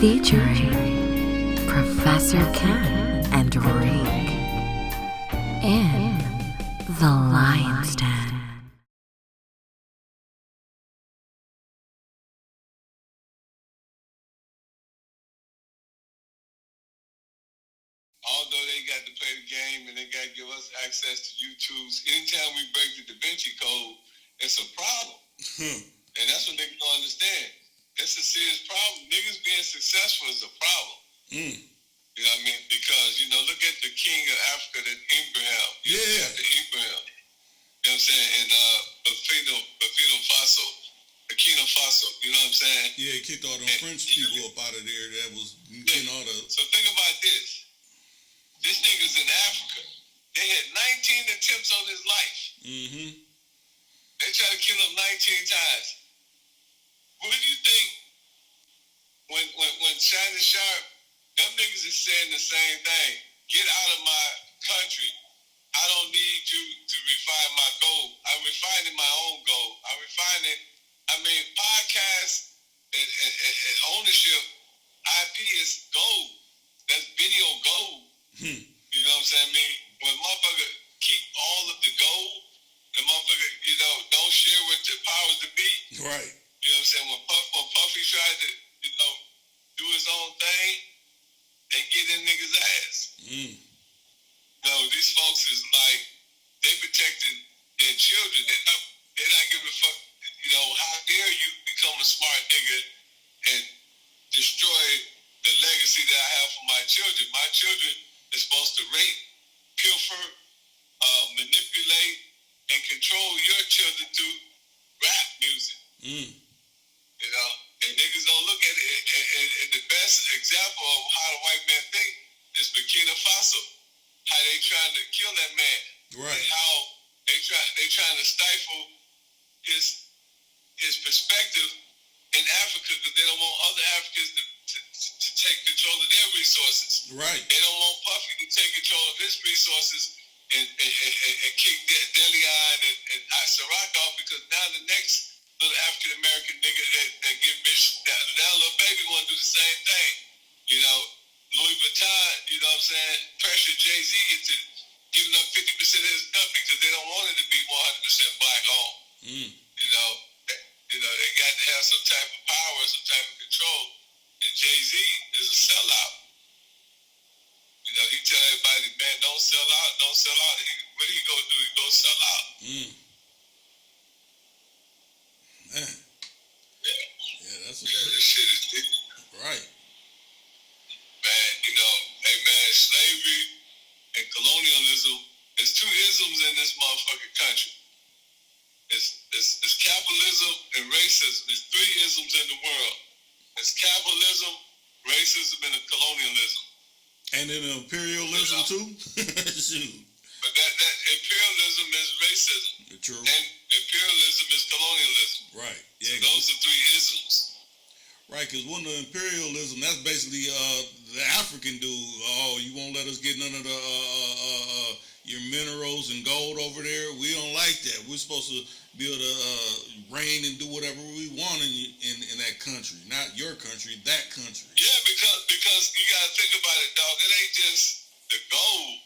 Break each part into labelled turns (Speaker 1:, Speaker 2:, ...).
Speaker 1: featuring Professor Ken and Reek in the Lion's Den.
Speaker 2: Although they got to play the game and they got to give us access to YouTube's, anytime we break the Da Vinci Code, it's a problem. And that's what niggas don't understand. It's a serious problem. Niggas being successful is a problem. You know what I mean? Because, look at the king of Africa, that Abraham. After Abraham. You know what I'm saying? And Burkina Faso. Burkina Faso. You know what I'm saying?
Speaker 3: Yeah, he kicked all them French people up out of there that was getting all the...
Speaker 2: So think about this. This nigga's in Africa. They had 19 attempts on his life. They tried to kill him 19 times. What do you think when Shannon Sharp, them niggas is saying the same thing? Get out of my country. I don't need you to refine my gold. I'm refining my own gold. Podcast and ownership, IP is gold. That's video gold. You know what I'm saying? When motherfucker keep all of the gold, the motherfucker, don't share with the powers to be.
Speaker 3: Right.
Speaker 2: You know what I'm saying? When Puffy tried to, do his own thing, they get in niggas' ass. These folks is like, they protecting their children. They're not giving a fuck, how dare you become a smart nigga and destroy the legacy that I have for my children. My children are supposed to rape, pilfer, manipulate, and control your children through rap music. And niggas don't look at it. And the best example of how the white man think is Burkina Faso. How they trying to kill that man.
Speaker 3: Right.
Speaker 2: And how they trying to stifle his perspective in Africa because they don't want other Africans to take control of their resources.
Speaker 3: Right.
Speaker 2: They don't want Puffy to take control of his resources and kick Delion and Ciroc off, because now the next little African American nigga that get rich, now little baby want to do the same thing. Louis Vuitton, you know what I'm saying, pressure Jay-Z into giving up 50% of his company because they don't want it to be 100% black owned. They got to have some type of power, some type of control. And Jay-Z is a sellout. He tell everybody, man, don't sell out. What he go do? He go sell out.
Speaker 3: Man. Yeah, that's a
Speaker 2: this shit is deep.
Speaker 3: Right.
Speaker 2: Man, slavery and colonialism, there's two isms in this motherfucking country. It's capitalism and racism. There's three isms in the world. It's capitalism, racism, and colonialism.
Speaker 3: And then imperialism too? Shoot.
Speaker 2: But that imperialism is racism.
Speaker 3: True.
Speaker 2: And imperialism is colonialism.
Speaker 3: Right. Yeah.
Speaker 2: So those are three isms.
Speaker 3: Right, because one of the imperialism, that's basically the African dude. Oh, you won't let us get none of the your minerals and gold over there. We don't like that. We're supposed to be able to reign and do whatever we want in that country. Not your country, that country.
Speaker 2: Yeah, because you got to think about it, dog. It ain't just the gold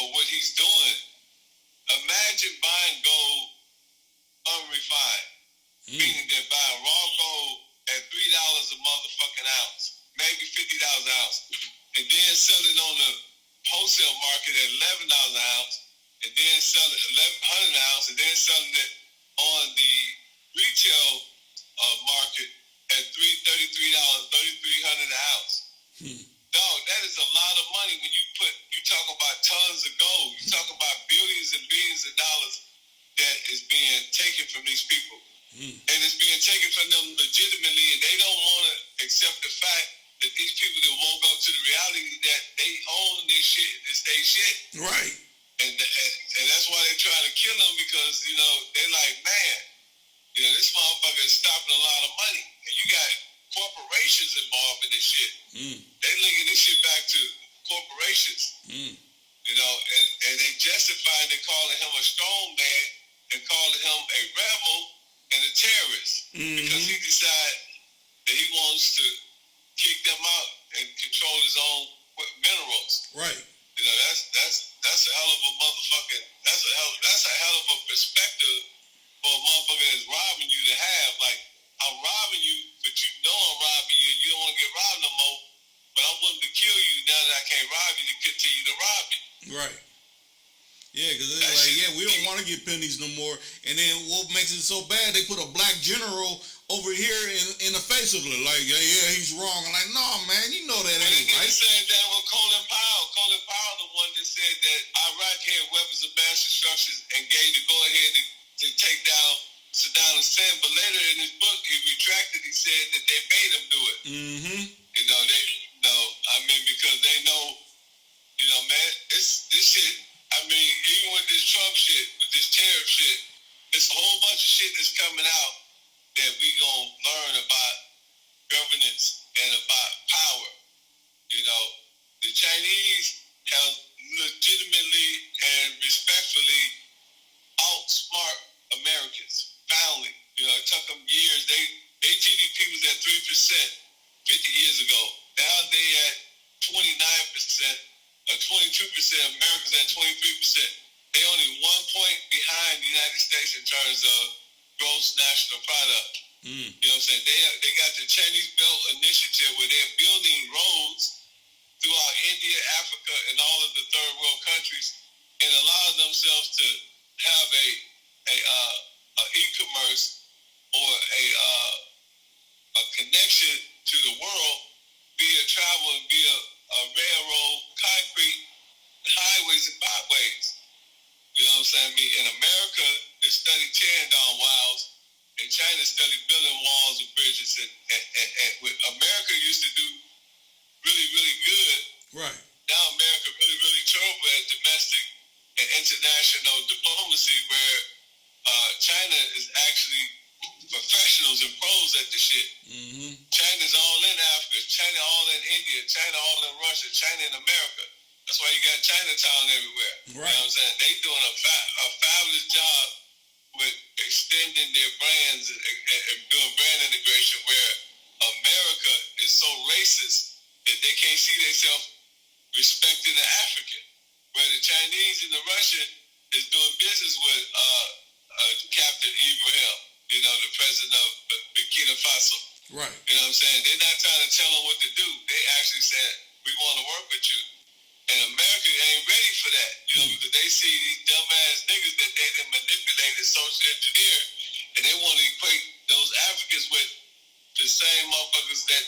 Speaker 2: or what he's doing. Imagine buying gold unrefined, meaning they're buying raw gold at $3 a motherfucking ounce, maybe $50 an ounce, and then selling on the wholesale market at $11 an ounce, and then selling $1,100 an ounce, and then selling it on the retail market at $333, $3,300 an ounce. Dog, that is a lot of money when you talk about tons of gold. You talk about billions and billions of dollars that is being taken from these people. And it's being taken from them legitimately, and they don't want to accept the fact that these people that woke up to the reality that they own this shit, it's their shit.
Speaker 3: Right.
Speaker 2: And that's why they're trying to kill them, because, they're like, man, this motherfucker is stopping a lot of money. And you got corporations involved in this shit. They linking this shit back to corporations. And they justifying, they calling him a strong man and calling him a rebel and a terrorist, because he decided that he wants to kick them out and control his own minerals.
Speaker 3: Right.
Speaker 2: You know, that's a hell of a motherfucking, that's a hell of a perspective for a motherfucker that's robbing you to have. Like, I'm robbing you, but you know I'm robbing you and you don't want to get robbed no more, but I'm willing to kill you now that I can't rob you to continue to rob you.
Speaker 3: Right. Yeah, because it's like, yeah, we don't want to get pennies no more. And then what makes it so bad, they put a black general over here in the face of it. Like, yeah, he's wrong. I'm like, no, man, you know that ain't right.
Speaker 2: They said that with Colin Powell. Colin Powell, the one that said that Iraq had weapons of mass destruction and gave the go-ahead to take down Saddam Hussein. But later in his book, he retracted. He said that they made him do it.
Speaker 3: Mm-hmm.
Speaker 2: You know, because they know, you know, man, this shit, I mean, even with this Trump shit, with this tariff shit, there's a whole bunch of shit that's coming out that we gonna learn about governance and about power. You know, the Chinese have legitimately and respectfully outsmart Americans, profoundly. You know, it took them years. Their GDP was at 3% 50 years ago. Now they at 29%, or 22%. America's at 23%. They only 1 point behind the United States in terms of gross national product. You know what I'm saying? They got the Chinese Belt Initiative where they're building roads throughout India, Africa, and all of the third world countries, and allowing themselves to have a e-commerce or a connection to the world via travel and via railroad, concrete, highways and byways. You know what I'm saying? I mean, in America, they study tearing down walls, and China studied building walls and bridges. And America used to do really, really good.
Speaker 3: Right.
Speaker 2: Now America really, really trouble at domestic and international diplomacy, where China is actually professionals and pros at the shit.
Speaker 3: Mm-hmm.
Speaker 2: China's all in Africa, China all in India, China all in Russia, China in America. That's why you got Chinatown everywhere.
Speaker 3: Right.
Speaker 2: You know what I'm saying? They doing a fabulous job with extending their brands and doing brand integration, where America is so racist that they can't see themselves respecting the African. Where the Chinese and the Russian is doing business with Captain Ibrahim, you know, the president of Burkina Faso.
Speaker 3: Right.
Speaker 2: You know what I'm saying? They're not trying to tell them what to do. They actually said, we want to work with you. And America ain't ready for that, you know, because they see these dumbass niggas that they done manipulated, social engineer, and they want to equate those Africans with the same motherfuckers that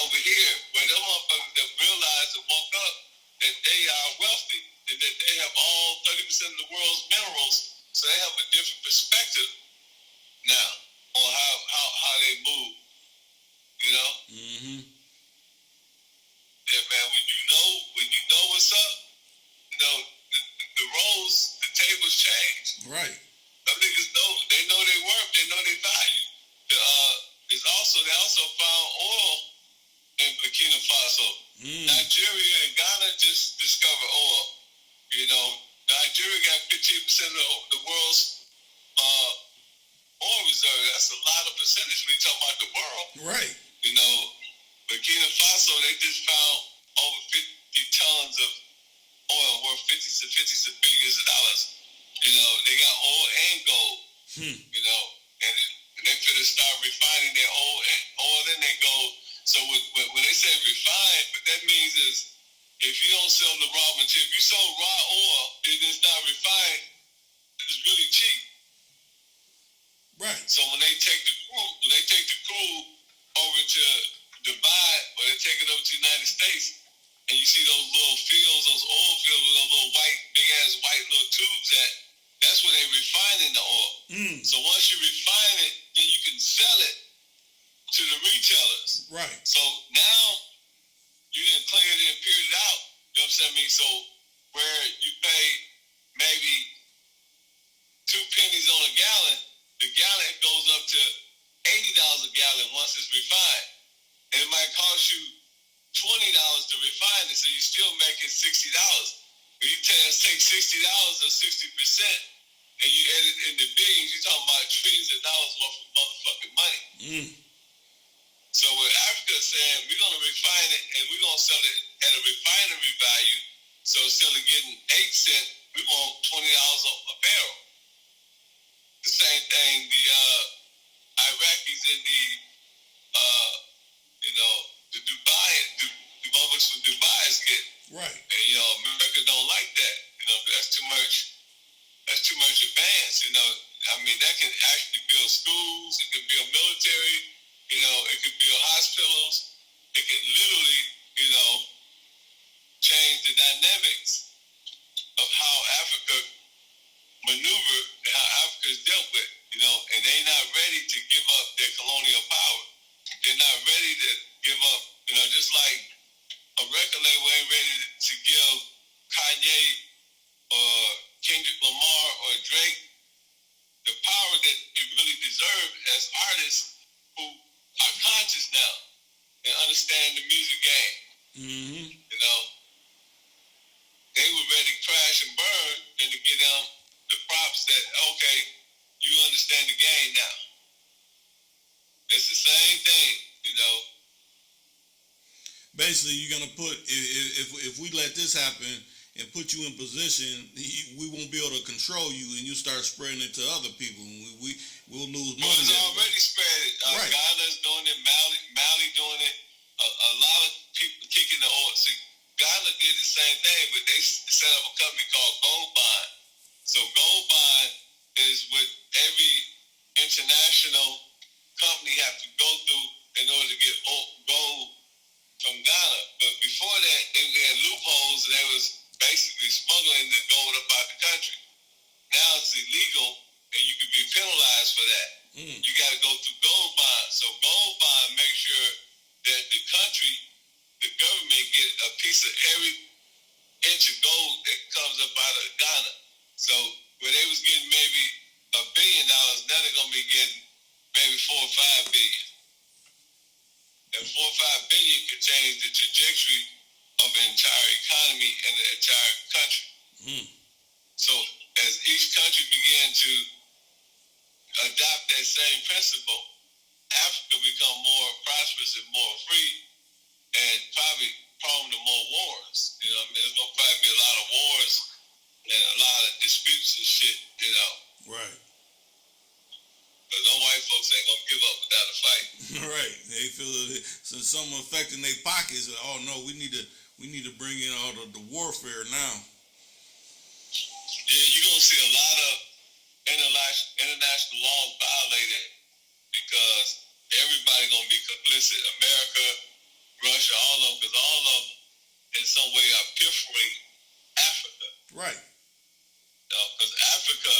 Speaker 2: over here, where them motherfuckers that realize and woke up that they are wealthy and that they have all 30% of the world's minerals, so they have a different perspective now on how they move, you know?
Speaker 3: Mm-hmm.
Speaker 2: Yeah, man, when you know what's up, you know, the roles, the tables change.
Speaker 3: Right.
Speaker 2: Them niggas know, they know their worth, they know their value. They also found oil in Burkina Faso. Nigeria and Ghana just discovered oil. You know, Nigeria got 15% of the world's oil reserve. That's a lot of percentage when you talk about the world.
Speaker 3: Right.
Speaker 2: You know, Burkina Faso, they just found over 50 tons of oil worth 50s of billions of dollars. You know, they got oil and gold. You know, and they finna start refining their oil and their gold. So when they say refine, what that means is if you don't sell the raw material, if you sell raw oil and it's not refined, it's really cheap.
Speaker 3: Right.
Speaker 2: So when they take the crude over to Dubai, or they take it over to the United States, and you see those little fields, those oil fields with those little white, big ass white little tubes that's where they refining the oil. So once you refine it, then you can sell it to the retailers.
Speaker 3: Right.
Speaker 2: So now you didn't clean it and peeled it out. You know what I'm saying? I mean, so where you pay maybe 2 pennies on a gallon, the gallon goes up to $80 a gallon once it's refined. And it might cost you $20 to refine it, so you're still making $60. But you take $60 or 60%, and you add it in the billions, you're talking about trillions of dollars worth of motherfucking money. So with Africa, saying, we're going to refine it and we're going to sell it at a refinery value. So instead of getting 8 cents, we want $20 a barrel. The same thing the Iraqis and the Republics of Dubai is getting.
Speaker 3: Right.
Speaker 2: And, America don't like that. That's too much advance, I mean, that can actually build schools, it can build military, it can build hospitals, it can literally, change the dynamics of how Africa maneuver and how Africa is dealt with, and they're not ready to give up their colonial power. They're not ready to give up, just like a record label ain't ready to give Kanye or Kendrick Lamar or Drake the power that they really deserve as artists who are conscious now and understand the music game.
Speaker 3: Mm-hmm.
Speaker 2: They would rather crash and burn than to give them the props that, okay, you understand the game now. It's the same thing,
Speaker 3: Basically, you're gonna put if we let this happen and put you in position, we won't be able to control you, and you start spreading it to other people. We'll lose money.
Speaker 2: Well, it's already spread.
Speaker 3: Right.
Speaker 2: Ghana's doing it. Mali doing it. A lot of people kicking the oil. See, Ghana did the same thing, but they set up a company called Gold Bond. So Gold Bond is what every international company have to go through in order to get gold from Ghana. But before that, they had loopholes, and they was basically smuggling the gold up out the country. Now it's illegal, and you can be penalized for that. You got to go through Gold Bond. So Gold Bond makes sure that the country, the government, get a piece of every inch of gold that comes up out of Ghana. So where they was getting maybe $1 billion, now they're gonna be getting maybe 4 or 5 billion. And 4 or 5 billion could change the trajectory of the entire economy and the entire country. So as each country began to adopt that same principle, Africa become more prosperous and more free, and probably prone to more wars. There's gonna probably be a lot of wars and a lot of disputes and shit.
Speaker 3: Right.
Speaker 2: But no white folks ain't gonna give up without a fight.
Speaker 3: Right. They feel it, since something affecting their pockets. Oh no, we need to bring in all the warfare now.
Speaker 2: Yeah, you're gonna see a lot of international laws violated because everybody gonna be complicit. America, Russia, all of them, because all of them in some way are pilfering Africa.
Speaker 3: Right.
Speaker 2: Because Africa,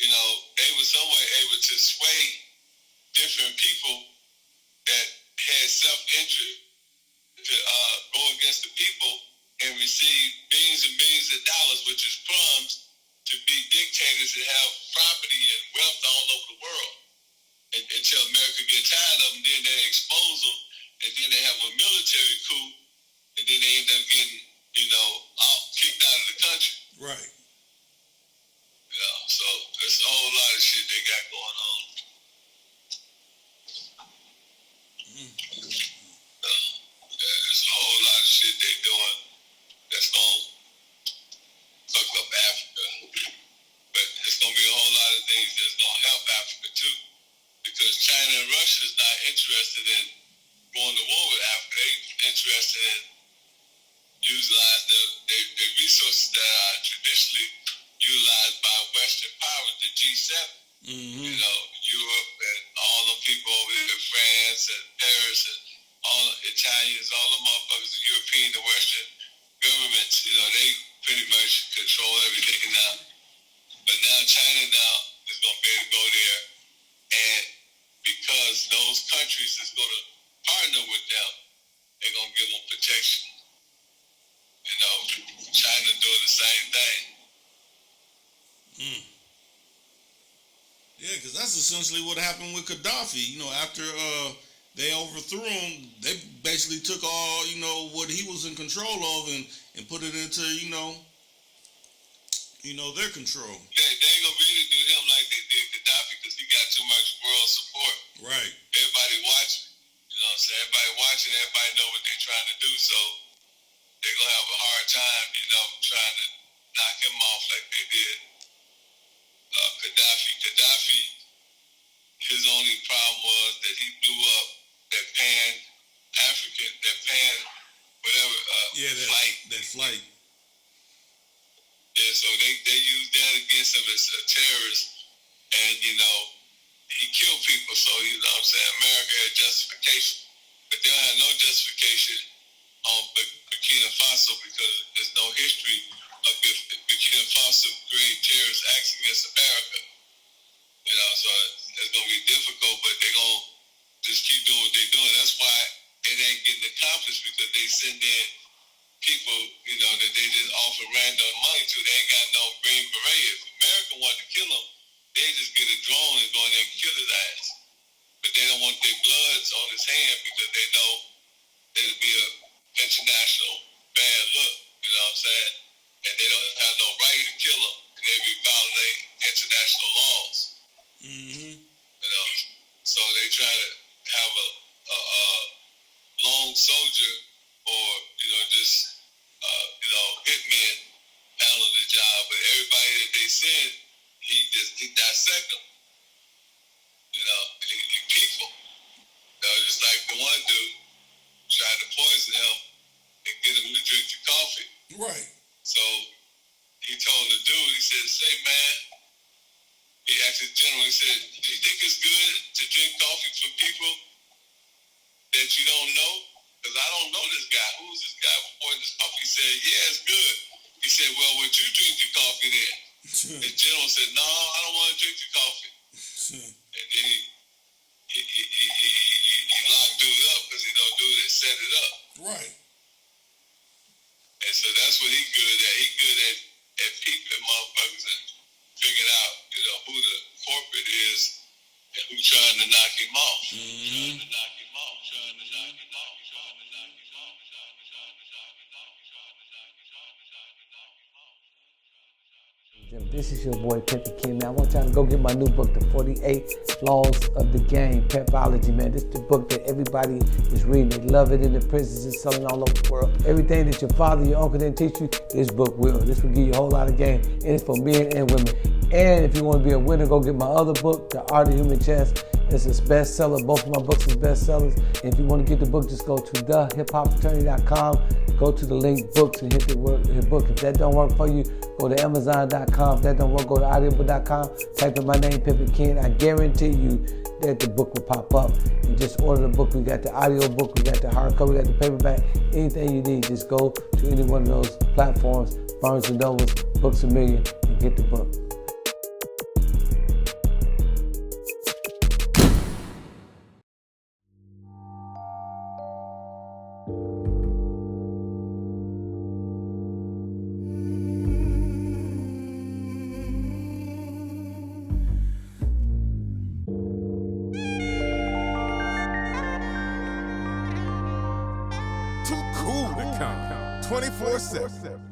Speaker 2: they were some way able to sway different people that had self-interest to go against the people and receive billions and billions of dollars, which is crumbs, to be dictators and have property and wealth all over the world. Until America get tired of them, then they expose them, and then they have a military coup, and then they end up getting, kicked out of the country.
Speaker 3: Right.
Speaker 2: So there's a whole lot of shit they got going on. There's a whole lot of shit they doing that's gonna fuck up Africa. But it's gonna be a whole lot of things that's gonna help Africa too. Because China and Russia is not interested in going to war with Africa. They're interested in utilizing the resources that are traditionally utilized by Western powers, the G7. Europe and all the people over there, France and Paris and all the Italians, all the motherfuckers, the European, the Western governments, they pretty much control everything now. But now China is going to be able to go there, and because those countries is going to partner with them, they're going to give them protection. China doing the same thing.
Speaker 3: Yeah, because that's essentially what happened with Gaddafi. After they overthrew him, they basically took all, what he was in control of and put it into, their control.
Speaker 2: They ain't gonna be able to do him like they did Gaddafi because he got too much world support.
Speaker 3: Right.
Speaker 2: Everybody watching. Everybody watching watching, everybody know what they're trying to do, so they're going to have a hard time, trying to knock him off like they did Gaddafi. Gaddafi, his only problem was that he blew up that Pan-African, that Pan-whatever flight.
Speaker 3: That flight.
Speaker 2: Yeah, so they used that against him as a terrorist, and, he killed people, so, America had justification, but they don't have no justification on Burkina Faso because there's no history of Burkina Faso creating terrorist acts against America. So it's going to be difficult, but they're going to just keep doing what they're doing. That's why it ain't getting accomplished, because they send in people, that they just offer random money to. They ain't got no green beret. If America wanted to kill them, they just get a drone and go in there and kill his ass. But they don't want their bloods on his hand because they know it'll be a international bad look, and they don't have no right to kill them, and they be violating international laws. So they try to have a lone soldier or just hitmen handle the job, but everybody that they send, he dissect them. He people. Just like the one dude tried to poison him and get him to drink the coffee.
Speaker 3: Right.
Speaker 2: So he told the dude, he said, "Say, man," he asked his general, he said, "Do you think it's good to drink coffee from people that you don't know? Because I don't know this guy. Who's this guy before this coffee?" He said, "Yeah, it's good." He said, "Well, would you drink the coffee then?" The general said, "No, I don't want to drink the coffee." And then he locked dude up because he don't do it, set it up.
Speaker 3: Right.
Speaker 2: And so that's what he good at. He good at peeping motherfuckers and figuring out, who the corporate is and who's trying to knock him off. Trying to knock him off. Trying to knock him off. Trying to knock him off.
Speaker 4: This is your boy PimpinKen, man. I want y'all to go get my new book, The 48 Laws of the Game, Pepology, man. This is the book that everybody is reading. They love it in the prisons. It's selling all over the world. Everything that your father, your uncle didn't teach you, this book will. This will give you a whole lot of game. And it's for men and women. And if you want to be a winner, go get my other book, The Art of Human Chess. It's a bestseller. Both of my books is bestsellers. And if you want to get the book, just go to thehiphopattorney.com. Go to the link books and hit the book. If that don't work for you, go to Amazon.com. If that don't work, go to audiobook.com. Type in my name, PimpinKen. I guarantee you that the book will pop up. And just order the book. We got the audio book. We got the hardcover. We got the paperback. Anything you need, just go to any one of those platforms, Barnes & Nobles, Books A Million, and get the book.
Speaker 5: Too cool to count 24/7.